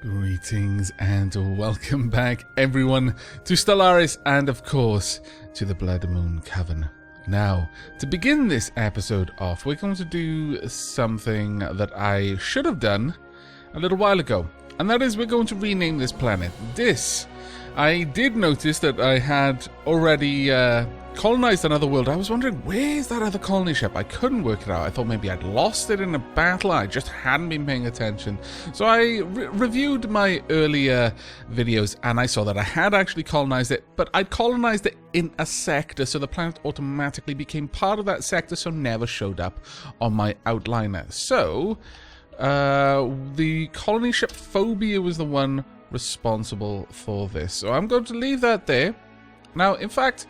Greetings and welcome back, everyone, to Stellaris and, of course, to the Blood Moon Coven. Now, to begin this episode off, we're going to do something that I should have done a little while ago, and that is we're going to rename this planet. I did notice that I had already colonized another world. I was wondering, where's that other colony ship? I couldn't work it out. I thought maybe I'd lost it in a battle. I just hadn't been paying attention. So I reviewed my earlier videos and I saw that I had actually colonized it, but I'd colonized it in a sector, so the planet automatically became part of that sector, so never showed up on my outliner. So the colony ship phobia was the one responsible for this. So I'm going to leave that there. Now, in fact,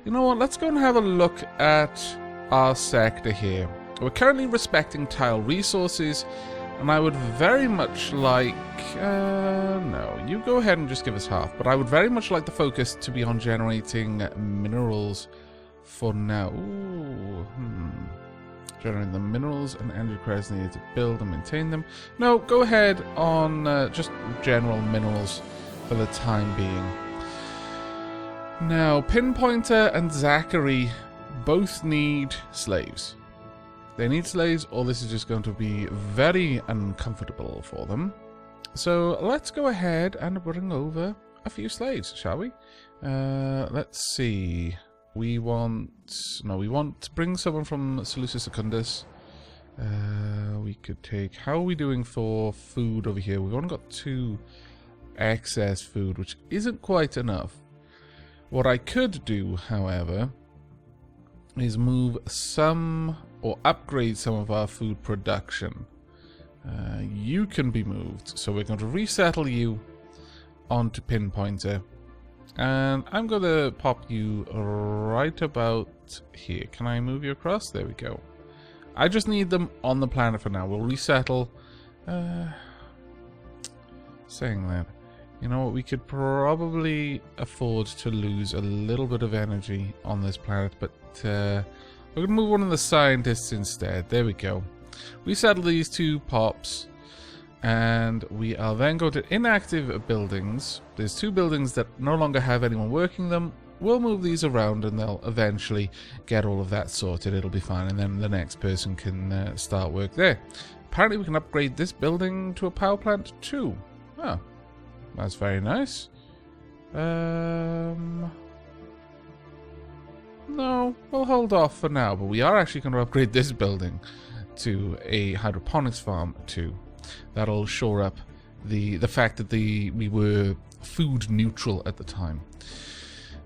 you know what? Let's go and have a look at our sector here. We're currently respecting tile resources, and I would very much like... no, you go ahead and just give us half. But I would very much like the focus to be on generating minerals for now. Ooh, Generating the minerals and energy credits needed to build and maintain them. No, go ahead on just general minerals for the time being. Now, Pinpointer and Zachary both need slaves. They need slaves, or this is just going to be very uncomfortable for them. So let's go ahead and bring over a few slaves, shall we? Let's see. We want to bring someone from Seleucus Secundus. We could take... How are we doing for food over here? We've only got 2 excess food, which isn't quite enough. What I could do, however, is move some or upgrade some of our food production. You can be moved, so we're going to resettle you onto Pinpointer. And I'm going to pop you right about here. Can I move you across? There we go. I just need them on the planet for now. We'll resettle. Saying that, you know what, we could probably afford to lose a little bit of energy on this planet, but we're going to move one of the scientists instead. There we go. Resettle these 2 pops, and we are then going to inactive buildings. There's 2 buildings that no longer have anyone working them. We'll move these around and they'll eventually get all of that sorted. It'll be fine, and then the next person can start work there. Apparently we can upgrade this building to a power plant too. Oh. That's very nice. No, we'll hold off for now, but we are actually going to upgrade this building to a hydroponics farm too. That'll shore up the fact that we were food neutral at the time.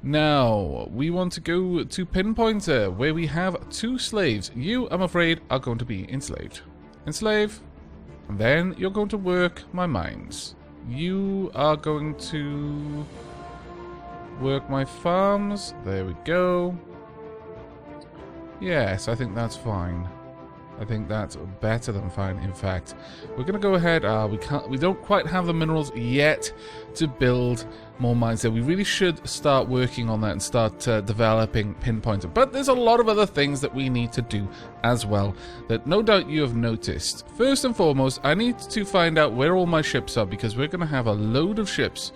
Now, we want to go to Pinpointer, where we have 2 slaves. You, I'm afraid, are going to be enslaved. Enslave, and then you're going to work my mines. You are going to work my farms. There we go. Yes, I think that's fine. I think that's better than fine, in fact. We're going to go ahead. We don't quite have the minerals yet to build more mines there. We really should start working on that and start developing Pinpointer. But there's a lot of other things that we need to do as well that no doubt you have noticed. First and foremost, I need to find out where all my ships are, because we're going to have a load of ships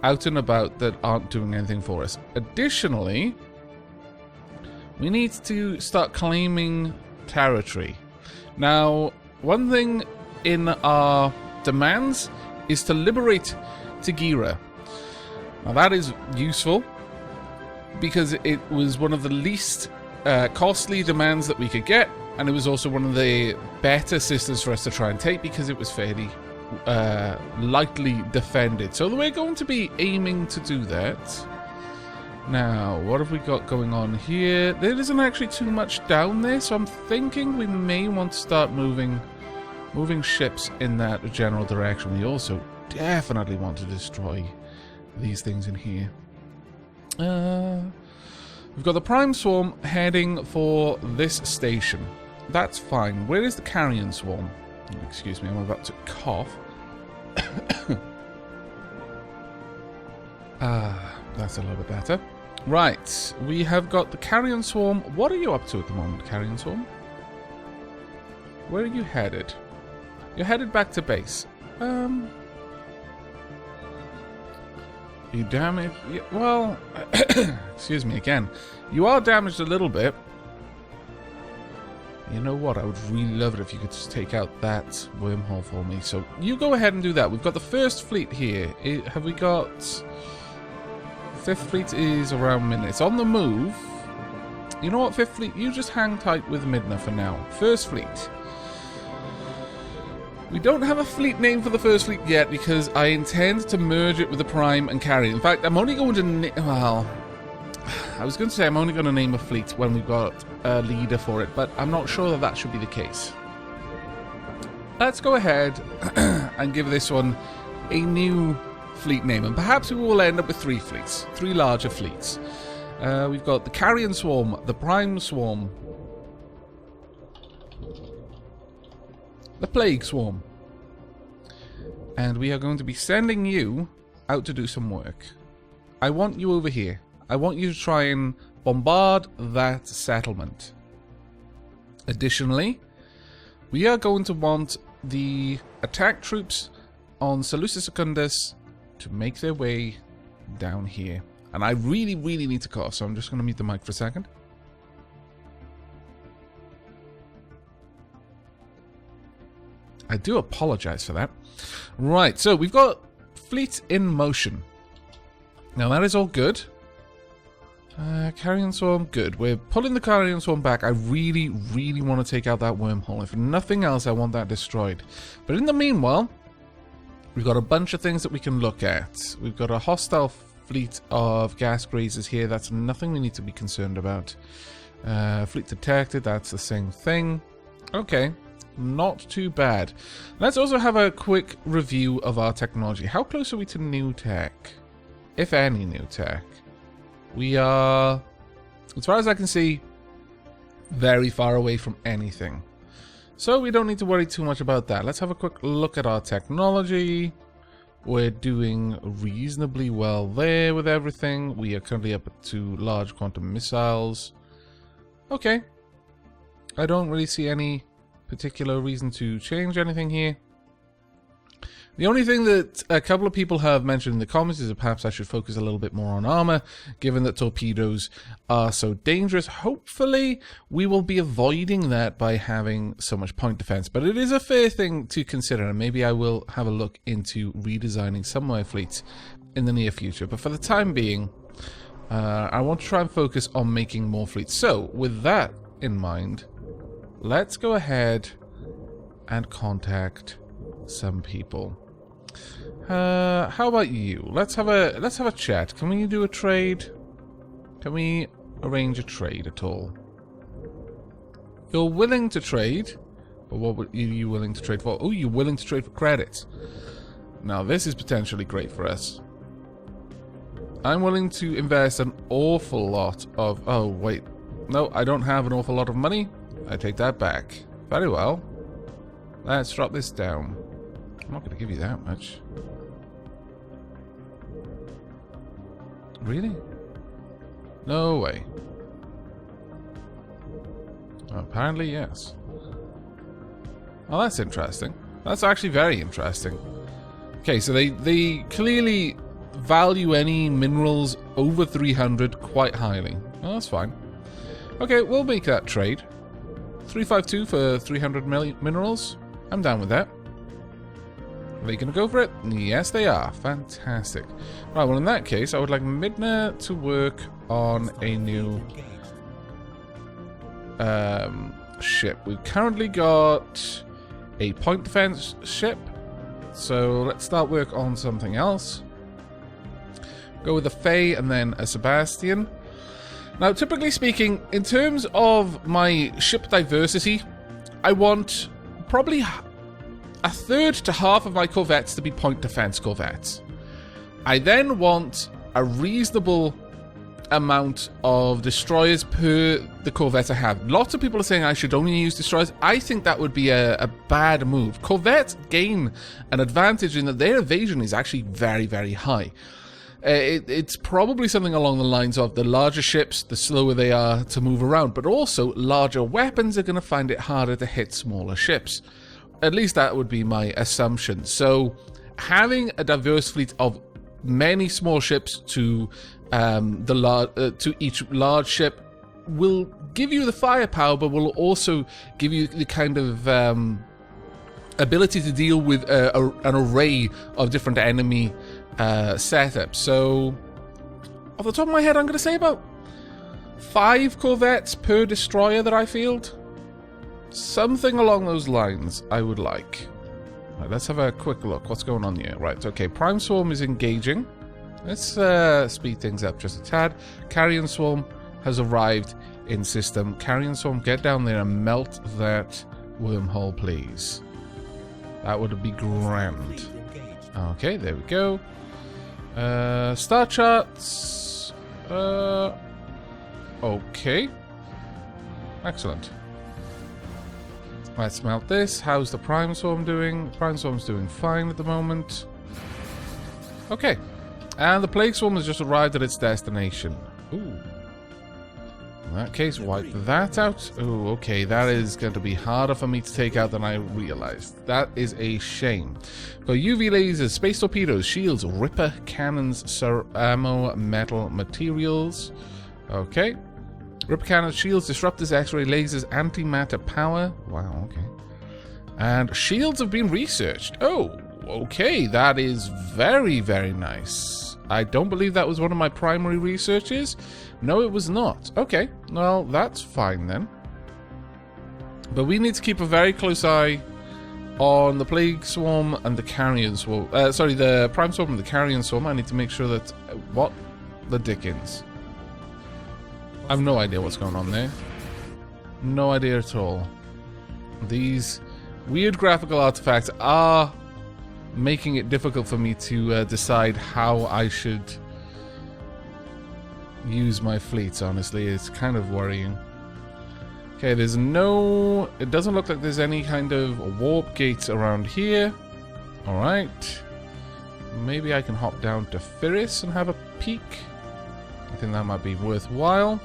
out and about that aren't doing anything for us. Additionally, we need to start claiming territory. Now, one thing in our demands is to liberate Tagira. Now that is useful because it was one of the least costly demands that we could get, and it was also one of the better systems for us to try and take because it was fairly lightly defended. So we're going to be aiming to do that. Now, what have we got going on here? There isn't actually too much down there, so I'm thinking we may want to start moving ships in that general direction. We also definitely want to destroy these things in here. We've got the Prime Swarm heading for this station. That's fine. Where is the Carrion Swarm? Excuse me, I'm about to cough. That's a little bit better. Right, we have got the Carrion Swarm. What are you up to at the moment, Carrion Swarm? Where are you headed? You're headed back to base. You damaged? Yeah, well, excuse me again. You are damaged a little bit. You know what? I would really love it if you could just take out that wormhole for me. So you go ahead and do that. We've got the first fleet here. Have we got... Fifth fleet is around Midna. It's on the move. You know what, Fifth fleet? You just hang tight with Midna for now. First fleet. We don't have a fleet name for the first fleet yet because I intend to merge it with the Prime and Carrier. In fact, I'm only going to... Well, I was going to say I'm only going to name a fleet when we've got a leader for it, but I'm not sure that that should be the case. Let's go ahead and give this one a new fleet name, and perhaps we will end up with 3 fleets, 3 larger fleets. We've got the Carrion Swarm, the Prime Swarm, the Plague Swarm, and we are going to be sending you out to do some work. I want you over here. I want you to try and bombard that settlement. Additionally, we are going to want the attack troops on Seleucus Secundus to make their way down here. And I really, really need to cough, so I'm just going to mute the mic for a second. I do apologize for that. Right, so we've got fleets in motion. Now that is all good. Carrion Swarm, good. We're pulling the Carrion Swarm back. I really, really want to take out that wormhole. If nothing else, I want that destroyed. But in the meanwhile, we've got a bunch of things that we can look at. We've got a hostile fleet of gas grazers here. That's nothing we need to be concerned about. Fleet detected, that's the same thing. Okay, not too bad. Let's also have a quick review of our technology. How close are we to new tech? If any new tech. We are, as far as I can see, very far away from anything. So we don't need to worry too much about that. Let's have a quick look at our technology. We're doing reasonably well there with everything. We are currently up to large quantum missiles. Okay. I don't really see any particular reason to change anything here. The only thing that a couple of people have mentioned in the comments is that perhaps I should focus a little bit more on armor, given that torpedoes are so dangerous. Hopefully, we will be avoiding that by having so much point defense, but it is a fair thing to consider, and maybe I will have a look into redesigning some of my fleets in the near future. But for the time being, I want to try and focus on making more fleets. So, with that in mind, let's go ahead and contact some people. How about you? Let's have a chat. Can we do a trade? Can we arrange a trade at all? You're willing to trade, but what are you willing to trade for? Oh, you're willing to trade for credits. Now this is potentially great for us. I'm willing to invest an awful lot of... Oh, wait. No, I don't have an awful lot of money. I take that back. Very well. Let's drop this down. I'm not going to give you that much. Really? No way. Apparently, yes. Oh, that's interesting. That's actually very interesting. Okay, so they clearly value any minerals over 300 quite highly. Oh, that's fine. Okay, we'll make that trade. 352 for 300 minerals. I'm down with that. Are they going to go for it? Yes, they are. Fantastic. Right, well, in that case, I would like Midna to work on a new ship. We've currently got a point defense ship, so let's start work on something else. Go with a Faye and then a Sebastian. Now, typically speaking, in terms of my ship diversity, I want probably a third to half of my corvettes to be point defense corvettes. I then want a reasonable amount of destroyers per the corvette I have. Lots of people are saying I should only use destroyers. I think that would be a bad move. Corvettes gain an advantage in that their evasion is actually very, very high. It's probably something along the lines of the larger ships, the slower they are to move around, but also larger weapons are going to find it harder to hit smaller ships. At least that would be my assumption. So having a diverse fleet of many small ships to to each large ship will give you the firepower, but will also give you the kind of ability to deal with an array of different enemy setups. So, off the top of my head, I'm going to say about 5 corvettes per destroyer that I field. Something along those lines I would like. Right, let's have a quick look. What's going on here? Right, okay, Prime Swarm is engaging. Let's speed things up just a tad. Carrion Swarm has arrived in system. Carrion Swarm, get down there and melt that wormhole, please. That would be grand. Okay, there we go. Star charts. Okay. Excellent. Let's melt this. How's the Prime Swarm doing? Prime Swarm's doing fine at the moment. Okay. And the Plague Swarm has just arrived at its destination. Ooh. In that case, wipe that out. Ooh, okay. That is going to be harder for me to take out than I realized. That is a shame. Got UV lasers, space torpedoes, shields, ripper cannons, ammo, metal materials. Okay. Ripper cannons, shields, disruptors, X-ray lasers, antimatter power. Wow, okay. And shields have been researched. Oh, okay. That is very, very nice. I don't believe that was one of my primary researches. No, it was not. Okay, well, that's fine then. But we need to keep a very close eye on the Plague Swarm and the Carrion Swarm. Sorry, the Prime Swarm and the Carrion Swarm. I need to make sure that... what the dickens? I have no idea what's going on there. No idea at all. These weird graphical artifacts are making it difficult for me to decide how I should use my fleets, honestly. It's kind of worrying. Okay, there's no... it doesn't look like there's any kind of warp gates around here. Alright. Maybe I can hop down to Firis and have a peek. I think that might be worthwhile.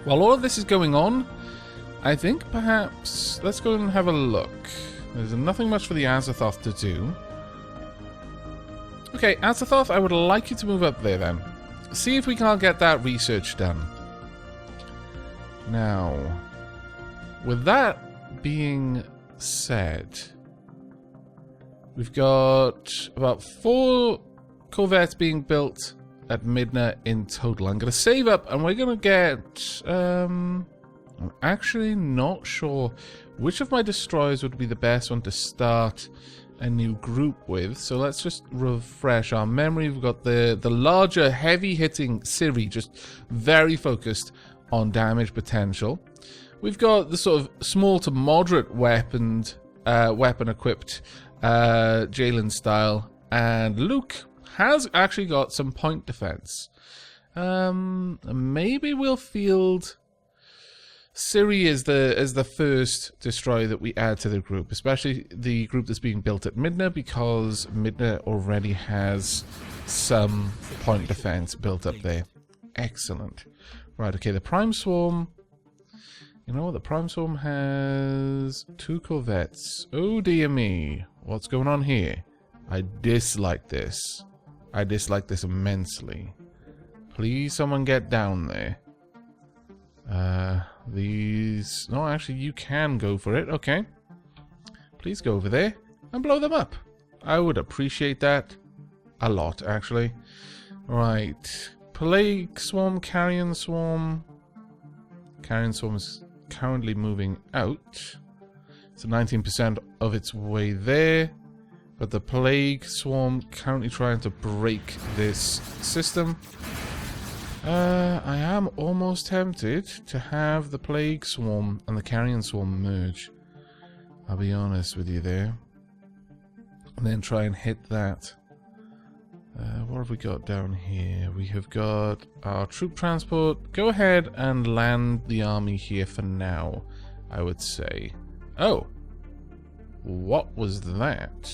While all of this is going on, I think perhaps let's go and have a look. There's nothing much for the Azathoth to do. Okay, Azathoth, I would like you to move up there then. See if we can't get that research done. Now, with that being said, we've got about 4 corvettes being built at Midna in total. I'm going to save up and we're going to get... I'm actually not sure which of my destroyers would be the best one to start a new group with. So let's just refresh our memory. We've got the larger, heavy-hitting Siri, just very focused on damage potential. We've got the sort of small to moderate weapon-equipped Jalen style, and Luke has actually got some point defense. Maybe we'll field Siri is the first destroyer that we add to the group, especially the group that's being built at Midna, because Midna already has some point defense built up there. Excellent. Right, okay, the Prime Swarm. You know what, the Prime Swarm has 2 corvettes. Oh dear me. What's going on here? I dislike this. I dislike this immensely. Please someone get down there. These... no, actually, you can go for it. Okay. Please go over there and blow them up. I would appreciate that a lot, actually. Right. Plague Swarm, Carrion Swarm. Carrion Swarm is currently moving out. It's 19% of its way there. But the Plague Swarm currently trying to break this system. I am almost tempted to have the Plague Swarm and the Carrion Swarm merge. I'll be honest with you there. And then try and hit that. What have we got down here? We have got our troop transport. Go ahead and land the army here for now, I would say. Oh! What was that?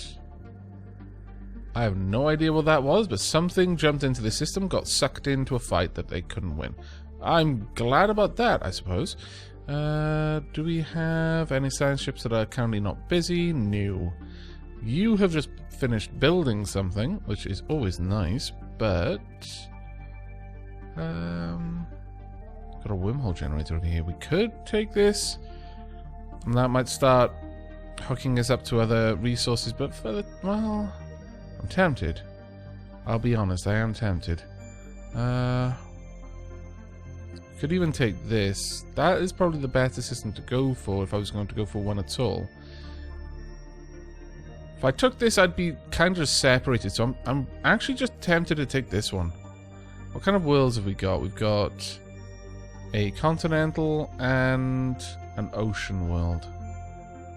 I have no idea what that was, but something jumped into the system, got sucked into a fight that they couldn't win. I'm glad about that, I suppose. Do we have any science ships that are currently not busy? No. You have just finished building something, which is always nice, but... got a wormhole generator over here. We could take this, and that might start hooking us up to other resources, but for the... well... I'm tempted. I'll be honest, I am tempted. Could even take this. That is probably the better system to go for if I was going to go for one at all. If I took this, I'd be kind of separated, so I'm actually just tempted to take this one. What kind of worlds have we got? We've got a continental and an ocean world.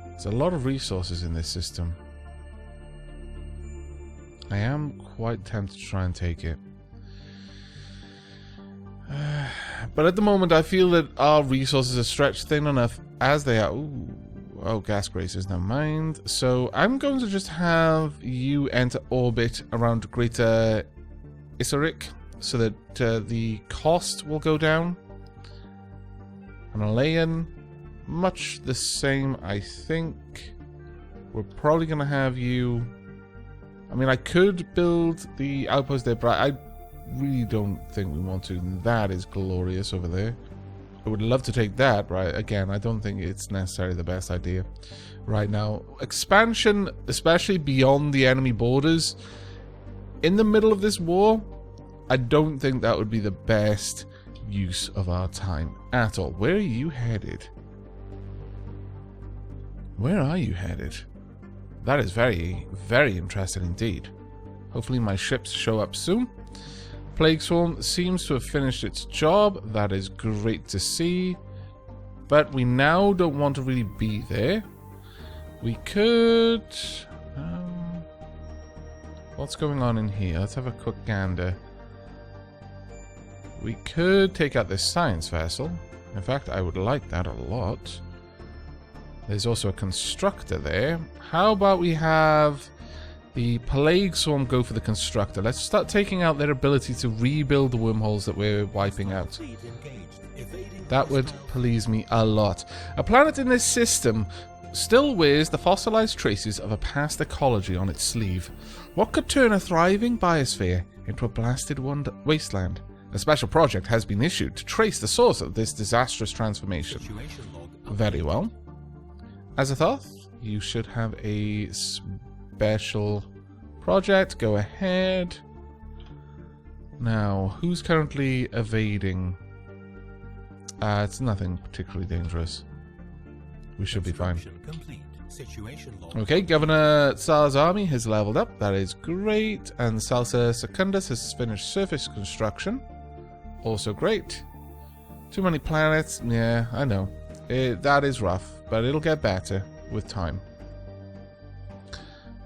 There's a lot of resources in this system. I am quite tempted to try and take it. But at the moment, I feel that our resources are stretched thin enough as they are. Ooh. Oh, gas grazers, never mind. So I'm going to just have you enter orbit around Greater Isarik so that the cost will go down. And Alayan, much the same, I think. We're probably going to have you... I mean, I could build the outpost there, but I really don't think we want to. That is glorious over there. I would love to take that, right? Again, I don't think it's necessarily the best idea right now. Expansion, especially beyond the enemy borders, in the middle of this war, I don't think that would be the best use of our time at all. Where are you headed? Where are you headed? That is very, very interesting indeed. Hopefully my ships show up soon. Plague Swarm seems to have finished its job. That is great to see. But we now don't want to really be there. We could... what's going on in here? Let's have a quick gander. We could take out this science vessel. In fact, I would like that a lot. There's also a constructor there. How about we have the Plague Swarm go for the constructor? Let's start taking out their ability to rebuild the wormholes that we're wiping out. That would please me a lot. A planet in this system still wears the fossilized traces of a past ecology on its sleeve. What could turn a thriving biosphere into a blasted wasteland? A special project has been issued to trace the source of this disastrous transformation. Very well. Azathoth, you should have a special project. Go ahead. Now, who's currently evading? It's nothing particularly dangerous. We should be fine. Okay, Governor Tsar's army has leveled up. That is great. And Salsa Secundus has finished surface construction. Also great. Too many planets. Yeah, I know. That is rough, but it'll get better with time.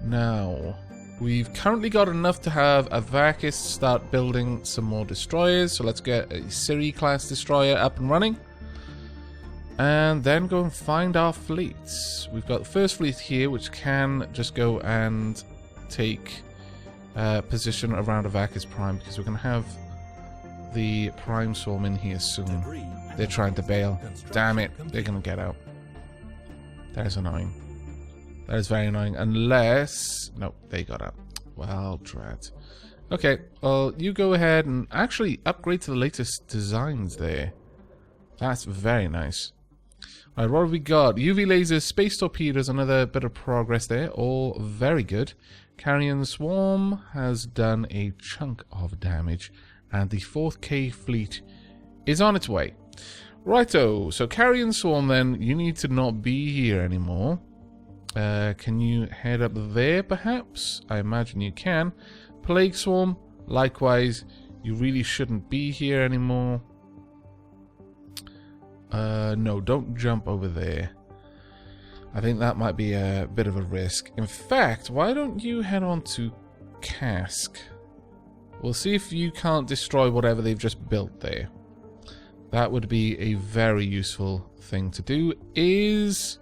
Now, we've currently got enough to have Aavak start building some more destroyers. So let's get a Siri-class destroyer up and running. And then go and find our fleets. We've got the first fleet here, which can just go and take position around Aavak Prime, because we're going to have the Prime Swarm in here soon. They're trying to bail. Damn it, they're going to get out. That is annoying. That is very annoying. Unless... no, they got out. Well, drat. Okay, well, you go ahead and actually upgrade to the latest designs there. That's very nice. Alright, what have we got? UV lasers, space torpedoes, another bit of progress there. All very good. Carrion Swarm has done a chunk of damage. And the 4th K fleet is on its way. Righto, so Carrion Swarm then, you need to not be here anymore. Can you head up there perhaps? I imagine you can. Plague Swarm, likewise, you really shouldn't be here anymore. No, don't jump over there. I think that might be a bit of a risk. In fact, why don't you head on to Cask? We'll see if you can't destroy whatever they've just built there. That would be a very useful thing to do. Is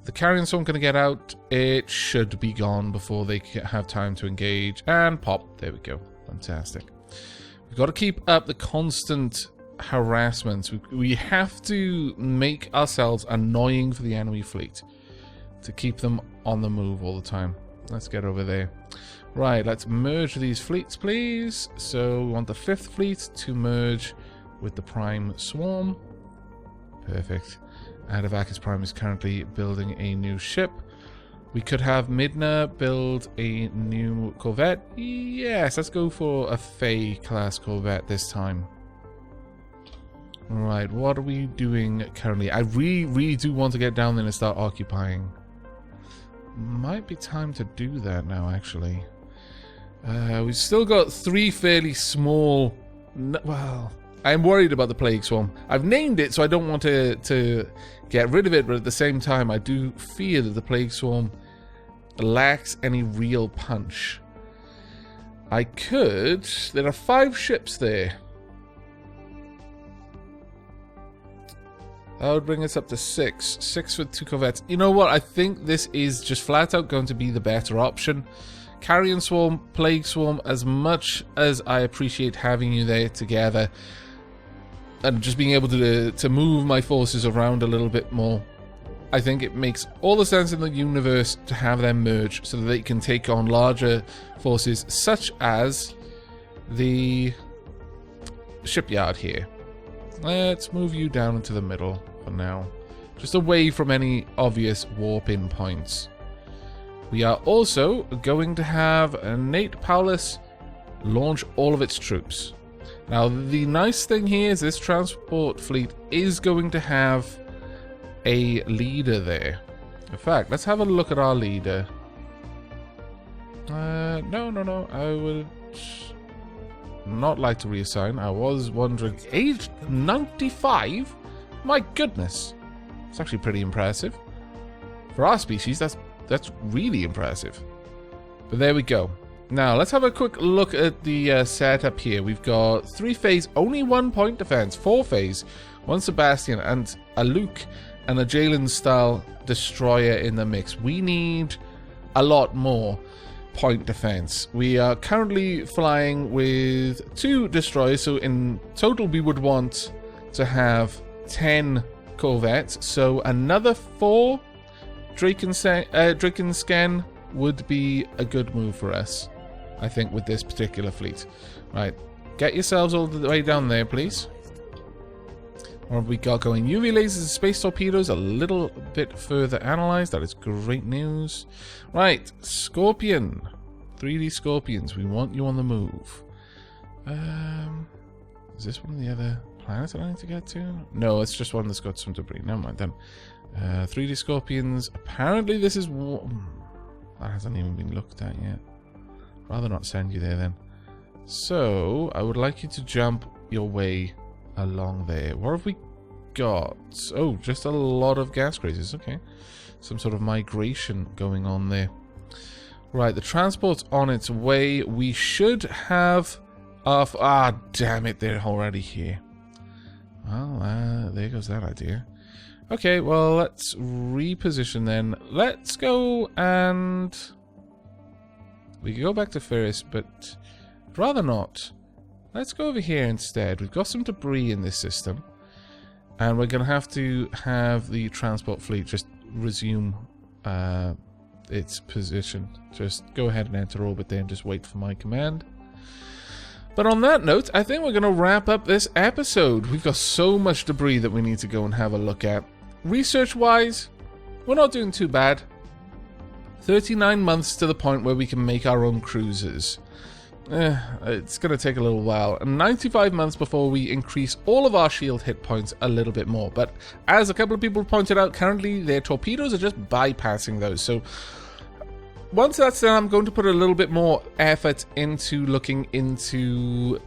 the Carrion Swarm going to get out? It should be gone before they have time to engage. And pop. There we go. Fantastic. We've got to keep up the constant harassment. We have to make ourselves annoying for the enemy fleet to keep them on the move all the time. Let's get over there. Right, let's merge these fleets, please. So we want the 5th fleet to merge with the Prime Swarm. Perfect. Aavak's Prime is currently building a new ship. We could have Midna build a new corvette. Yes, let's go for a Fae class corvette this time. Right, what are we doing currently? I really do want to get down there and start occupying. Might be time to do that now, actually. We've still got 3 fairly small... Well, I'm worried about the Plague Swarm. I've named it, so I don't want to get rid of it, but at the same time, I do fear that the Plague Swarm lacks any real punch. I could... There are 5 ships there. That would bring us up to 6. 6 with 2 corvettes. You know what? I think this is just flat out going to be the better option. Carrion Swarm, Plague Swarm, as much as I appreciate having you there together and just being able to move my forces around a little bit more, I think it makes all the sense in the universe to have them merge so that they can take on larger forces such as the shipyard here. Let's move you down into the middle for now, just away from any obvious warp-in points. We are also going to have Nate Paulus launch all of its troops. Now, the nice thing here is this transport fleet is going to have a leader there. In fact, let's have a look at our leader. No. I would not like to reassign. I was wondering. Age 95? My goodness. It's actually pretty impressive. For our species, that's really impressive. But there we go. Now, let's have a quick look at the setup here. We've got 3 phase, only 1 point defense, 4 phase, 1 Sebastian, and a Luke and a Jalen-style destroyer in the mix. We need a lot more point defense. We are currently flying with 2 destroyers, so in total we would want to have 10 corvettes. So another 4 Drakenscan would be a good move for us, I think, with this particular fleet. Right, get yourselves all the way down there, please. What have we got going? UV lasers and space torpedoes a little bit further analyzed. That is great news. Right, Scorpion. 3D Scorpions, we want you on the move. Is this one of the other planets that I need to get to? No, it's just one that's got some debris. Never mind then. 3D Scorpions. Apparently this is... That hasn't even been looked at yet. Rather not send you there then. So, I would like you to jump your way along there. What have we got? Oh, just a lot of gas crazes. Okay. Some sort of migration going on there. Right, the transport's on its way. We should have our... Ah, damn it, they're already here. Well, there goes that idea. Okay, well, let's reposition then. Let's go and... We can go back to Ferris, but I'd rather not. Let's go over here instead. We've got some debris in this system. And we're going to have the transport fleet just resume its position. Just go ahead and enter orbit there and just wait for my command. But on that note, I think we're going to wrap up this episode. We've got so much debris that we need to go and have a look at. Research-wise, we're not doing too bad. 39 months to the point where we can make our own cruisers. It's going to take a little while. And 95 months before we increase all of our shield hit points a little bit more. But as a couple of people pointed out, currently their torpedoes are just bypassing those. So once that's done, I'm going to put a little bit more effort into looking into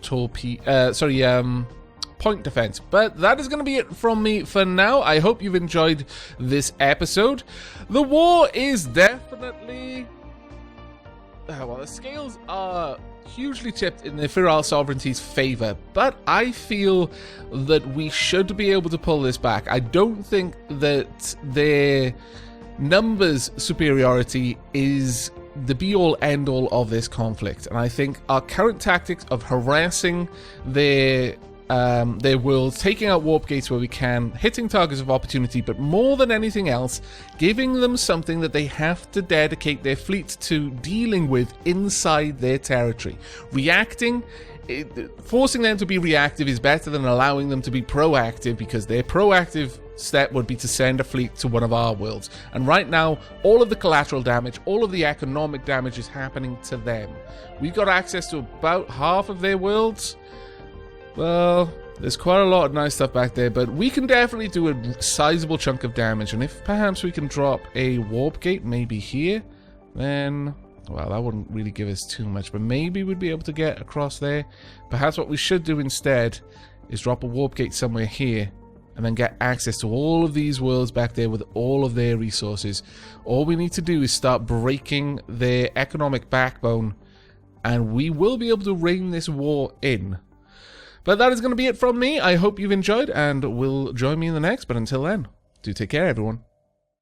point defense. But that is going to be it from me for now. I hope you've enjoyed this episode. The war is definitely... well, the scales are hugely tipped in the Feral Sovereignty's favor, but I feel that we should be able to pull this back. I don't think that their numbers superiority is the be-all, end-all of this conflict, and I think our current tactics of harassing their their worlds, taking out warp gates where we can, hitting targets of opportunity, but more than anything else, giving them something that they have to dedicate their fleet to dealing with inside their territory. Reacting, forcing them to be reactive is better than allowing them to be proactive, because their proactive step would be to send a fleet to one of our worlds. And right now, all of the collateral damage, all of the economic damage is happening to them. We've got access to about half of their worlds. Well, there's quite a lot of nice stuff back there, but we can definitely do a sizable chunk of damage. And if perhaps we can drop a warp gate maybe here, then, well, that wouldn't really give us too much, but maybe we'd be able to get across there. Perhaps what we should do instead is drop a warp gate somewhere here, and then get access to all of these worlds back there with all of their resources. All we need to do is start breaking their economic backbone, and we will be able to rein this war in. But that is going to be it from me. I hope you've enjoyed and will join me in the next. But until then, do take care, everyone.